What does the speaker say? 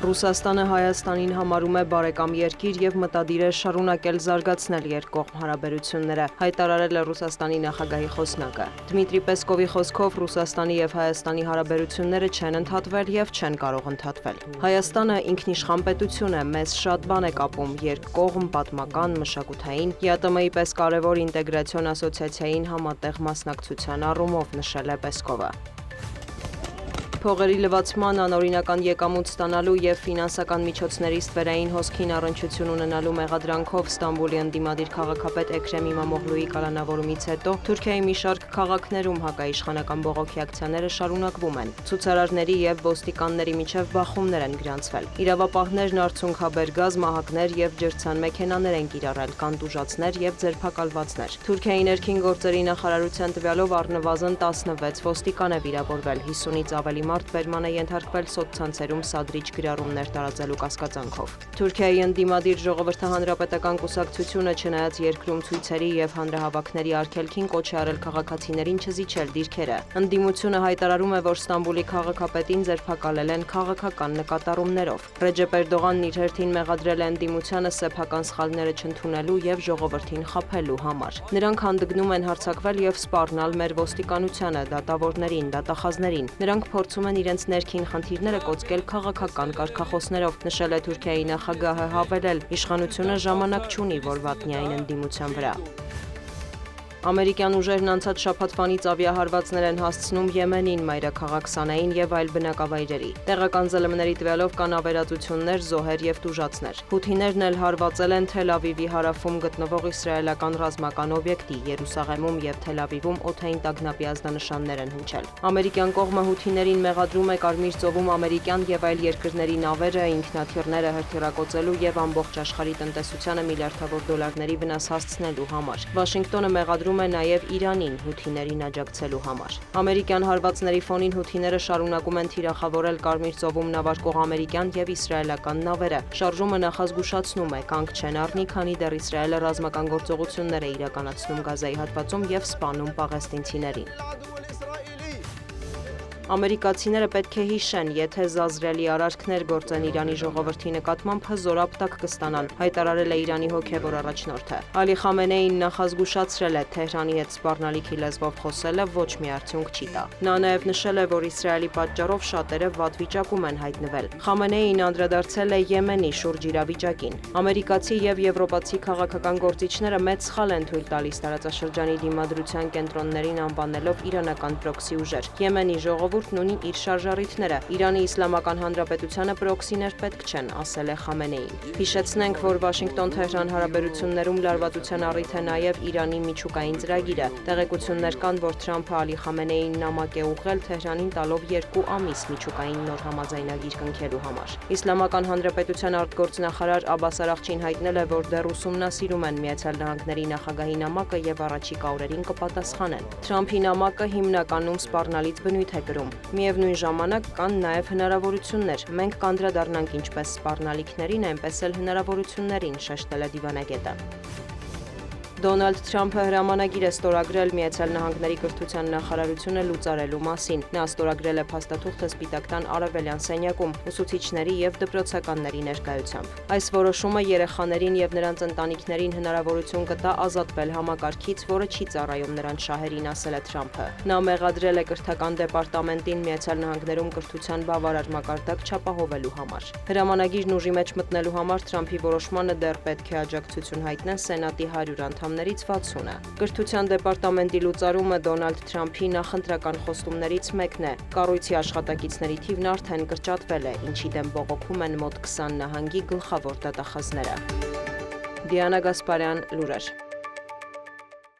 Ռուսաստանը Հայաստանին համարում է բարեկամ երկիր և մտադիր է շարունակել զարգացնել երկկողմ հարաբերությունները, հայտարարել է Ռուսաստանի նախագահի խոսնակը։ Դմիտրի Պեսկովի խոսքով Ռուսաստանի և Հայաստանի հարաբերությունները չեն ընդհատվել և չեն կարող ընդհատվել։ Հայաստանը ինքնիշխան պետություն է, մեզ շատ բան է կապում երկկողմ, պատմական, մշակութային, ԵԱՏՄ-ի պես կարևոր ինտեգրացիոն ասոցիացիային համատեղ մասնակցության առումով, նշել է Պեսկովը։ Փողերի լվացման, անօրինական եկամուտ ստանալու և ֆինանսական միջոցների ստվերային հոսքին առնչություն ունենալու մեղադրանքով Ստամբուլի ընդդիմադիր քաղաքապետ Էքրեմ İmamoğlu'ի կալանավորումից հետո Թուրքիայի մի շարք քաղաքներում հակաիշխանական բողոքի ակցիաները շարունակվում են։ Ցուցարարների և ոստիկանների միջև բախումներ են գրանցվել։ Իրավապահներն արցունքաբեր գազ, մահակներ և ջրցան մեքենաներ են կիրառել, կանտուժացներ և ձերբակալվածներ։ Թուրքիայի ներքին գործերի նախարարության տվյալով առնվազն 16 ոստիկան է վիրավորվել, 50-ից ավելի մարդ բերման է ենթարկվել սոցցանցերում սադրիչ գրառումներ տարածելու կասկածանքով։ Թուրքիայի ընդդիմադիր ժողովրդահանրապետական կուսակցությունը չնայած երկրում ցույցերի և հանրահավաքների արգելքին կոչ է արել քաղաքացիներին չզիջել դիրքերը։ Ընդդիմությունը հայտարարում է, որ Ստամբուլի քաղաքապետին ձերբակալել են քաղաքական նկատառումներով։ Ռեջեփ Էրդողանն իր հերթին մեղադրել է ընդդիմությանը սեփական սխալները չընդունելու և ժողովրդին խաբելու համար։ Նրանք հանդգնում են հարձակվել և սպառնալ մեր ոստիկանությանը, դատավորներին, դատախազներին։ Նրանք փորձում են իրենց ներքին խնդիրները կոծկել քաղաքական կարգախոսներով, նշել է Թուրքիայի նախագահը, հավելել՝ իշխանությունը ժամանակ չունի, որ վատնի այն ընդդիմության վրա։ Ամերիկյան ուժերն անցած շաբաթվանից ավիահարվածներ են հասցնում Եմենին, մայրաքաղաք Սանային և այլ բնակավայրերի։ Տեղական ԶԼՄ-ների տվյալով կան ավերածություններ, զոհեր և տուժածներ։ Հութիներն էլ հարվածել են Թել Ավիվի հարավում գտնվող իսրայելական ռազմական օբյեկտի, Երուսաղեմում և Թել Ավիվում օդային տագնապի ազդանշաններ են հնչել։ Ամերիկյան կողմը հութիներին մեղադրում է Կարմիր ծովում ամերիկյան և այլ երկրների նավերը, ինքնաթիռները հրթիռակոծելու և ամբողջ աշխարհի տնտեսությանը միլիարդավոր դոլարների վնաս հասցնելու համար։ Վաշինգտոնը մեղադրում է նաև Իրանին հութիներին աջակցելու համար։ Ամերիկյան հարվածների ֆոնին հութիները շարունակում են թիրախավորել Կարմիր ծովում նավարկող ամերիկյան և իսրայելական նավերը։ Շարժումը նախազգուշացնում է, կանգ չեն առնի, քանի դեռ Իսրայելը ռազմական գործողություններ է իրականացնում Գազայի հատվածում և սպանում պաղեստինցիներին։ Ամերիկացիները պետք է հիշեն, եթե զազրելի արարքներ գործեն Իրանի ժողովրդի նկատմամբ, հզոր ապտակ կստանան, հայտարարել է Իրանի հոգևոր առաջնորդը։ Ալի Խամենեին նախազգուշացրել է, Թեհրանի հետ սպառնալիքի լեզվով խոսելը ոչ մի արդյունք չի տա։ Նա նաև նշել է, որ Իսրայելի պատճառով շատերը վատ վիճակում են հայտնվել։ Խամենեին անդրադարձել է Եմենի շուրջ իրավիճակին։ Ամերիկացի և եվրոպացի քաղաքական գործիչները մեծ սխալ են թույլ տալիս տարածաշրջանի դիմադրության կենտրոններին անվանելով իրանական պրոքսի ուժեր։ Եմենի ժողովուրդն ունի իր շարժառիթները։ Իրանի Իսլամական Հանրապետությանը պրոքսիներ պետք չեն, ասել է Խամենեին։ Հիշեցնենք, որ Վաշինգտոն-Թեհրան հարաբերություններում լարվածության առիթ է նաև Իրանի միջուկային ծրագիրը։ Տեղեկություններ կան, որ Թրամփը Ալի Խամենեիին նամակ է ուղղել Թեհրանին տալով 2 ամիս միջուկային նոր համաձայնագիր կնքելու համար։ Իսլամական Հանրապետության արտգործնախարար Աբբաս Արաղչին հայտնել է, որ դեռ ուսումնասիրում են ԱՄՆ նախագահի նամակը և առաջիկա օրերին կպատասխանեն։ Թրամփի նամակը հիմնականում սպառնալից բնույթ է կրում։ Միևնույն ժամանակ կան նաև հնարավորություններ։ Մենք կանդրադառնանք ինչպես սպառնալիքներին, այնպես էլ հնարավորություններին, շեշտել է դիվանագետը։ Դոնալդ Թրամփը հրամանագիր է ստորագրել ԱՄՆ կրթության նախարարությունը լուծարելու մասին։ Նա ստորագրել է փաստաթուղթը Սպիտակ տան արևելյան սենյակում ուսուցիչների և դպրոցականների ներկայությամբ։ Այս որոշումը երեխաներին և նրանց ընտանիքներին հնարավորություն կտա ազատվել համակարգից, որը չի ծառայում նրանց շահերին, ասել է Թրամփը։ Նա մեղադրել է կրթական դեպարտամենտին ԱՄՆ-ում կրթության բավարար մակարդակ չապահովելու համար։ Հրամանագիրն ուժի մեջ մտնելու համար Թրամփի որոշմանը դեռ պետք է աջակցություն հայտնեն Սենատի 100 անդամներից 60-ը։ Կրթության դեպարտամենտի լուծարումը Դոնալդ Թրամփի նախընտրական խոստումներից մեկն է։ Կառույցի աշխատակիցների թիվն արդեն կրճատվել է, ինչի դեմ բողոքում են մոտ 20 նահանգի գլխավոր դատախազները։ Դիանա Գասպարյան, լուրեր։